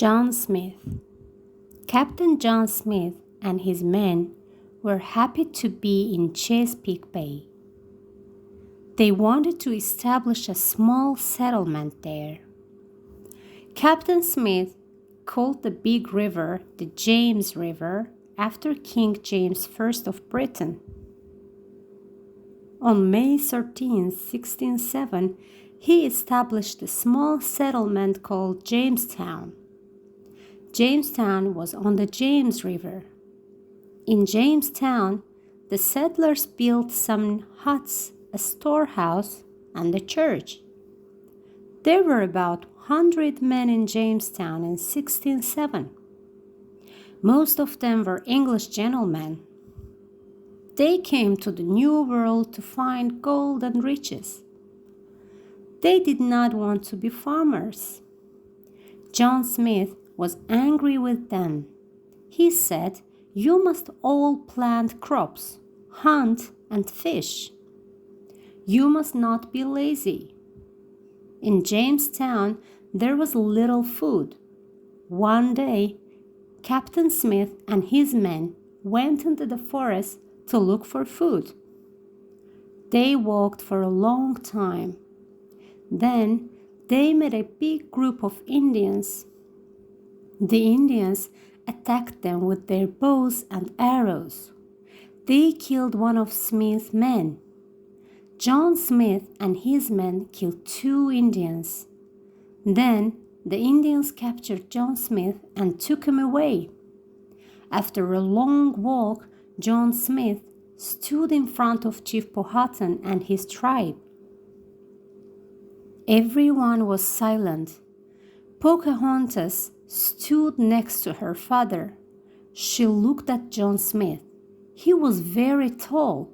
John Smith. Captain John Smith and his men were happy to be in Chesapeake Bay. They wanted to establish a small settlement there. Captain Smith called the big river the James River after King James I of Britain. On May 13, 1607, he established a small settlement called Jamestown. Jamestown was on the James River. In Jamestown, the settlers built some huts, a storehouse, and a church. There were about 100 men in Jamestown in 1607. Most of them were English gentlemen. They came to the New World to find gold and riches. They did not want to be farmers. John Smith was angry with them. He said, "You must all plant crops, hunt, and fish. You must not be lazy." In Jamestown, there was little food. One day, Captain Smith and his men went into the forest to look for food. They walked for a long time. Then they met a big group of Indians. The Indians attacked them with their bows and arrows. They killed one of Smith's men. John Smith and his men killed 2 Indians. Then the Indians captured John Smith and took him away. After a long walk, John Smith stood in front of Chief Powhatan and his tribe. Everyone was silent. Pocahontas stood next to her father. She looked at John Smith. He was very tall.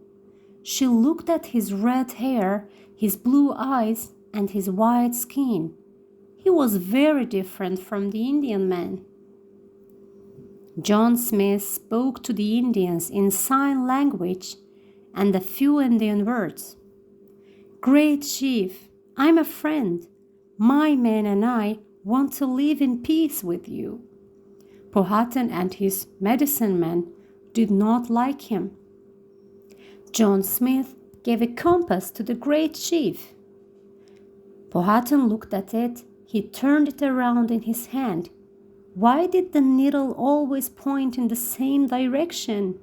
She looked at his red hair, his blue eyes, and his white skin. He was very different from the Indian man. John Smith spoke to the Indians in sign language and a few Indian words. "Great Chief, I'm a friend. My men and I want to live in peace with you." Powhatan and his medicine men did not like him. John Smith gave a compass to the great chief. Powhatan looked at it. He turned it around in his hand. Why did the needle always point in the same direction?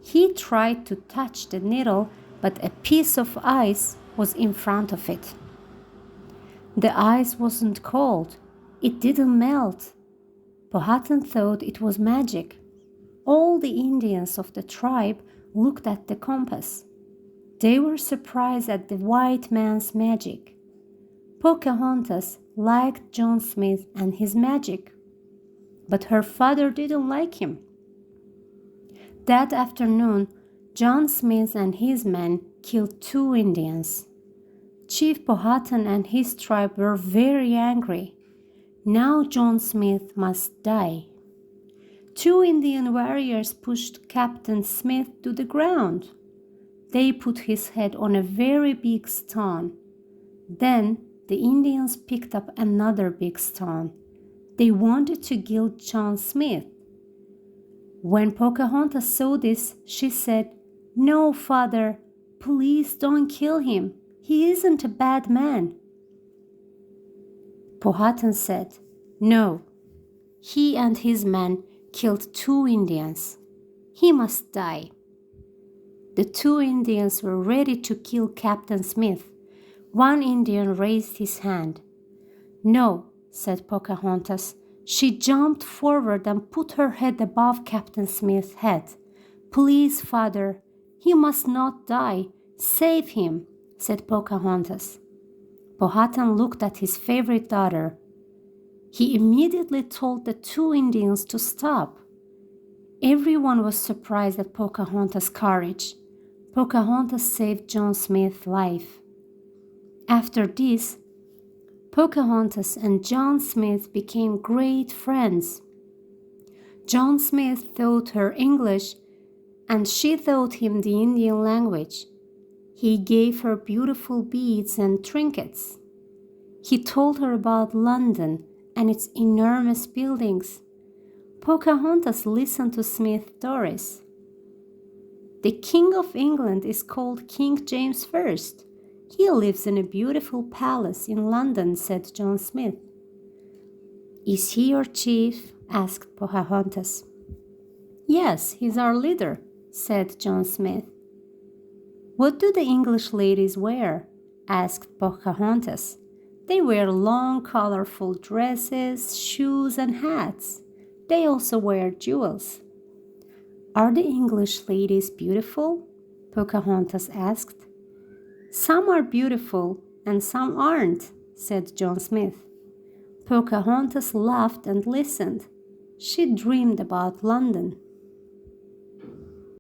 He tried to touch the needle, but a piece of ice was in front of it. The ice wasn't cold. It didn't melt. Powhatan thought it was magic. All the Indians of the tribe looked at the compass. They were surprised at the white man's magic. Pocahontas liked John Smith and his magic, but her father didn't like him. That afternoon, John Smith and his men killed 2 Indians. Chief Powhatan and his tribe were very angry. Now John Smith must die. 2 Indian warriors pushed Captain Smith to the ground. They put his head on a very big stone. Then the Indians picked up another big stone. They wanted to kill John Smith. When Pocahontas saw this, she said, "No, father, please don't kill him. He isn't a bad man." Powhatan said, "No, he and his men killed 2 Indians. He must die." The 2 Indians were ready to kill Captain Smith. One Indian raised his hand. "No," said Pocahontas. She jumped forward and put her head above Captain Smith's head. "Please, father, he must not die. Save him," said Pocahontas. Powhatan looked at his favorite daughter. He immediately told the 2 Indians to stop. Everyone was surprised at Pocahontas' courage. Pocahontas saved John Smith's life. After this, Pocahontas and John Smith became great friends. John Smith taught her English, and she taught him the Indian language. He gave her beautiful beads and trinkets. He told her about London and its enormous buildings. Pocahontas listened to Smith's stories. The King of England is called King James I. He lives in a beautiful palace in London, said John Smith. Is he your chief? Asked Pocahontas. Yes, he's our leader, said John Smith. What do the English ladies wear? Asked Pocahontas. They wear long, colorful dresses, shoes, and hats. They also wear jewels. Are the English ladies beautiful? Pocahontas asked. Some are beautiful and some aren't, said John Smith. Pocahontas laughed and listened. She dreamed about London.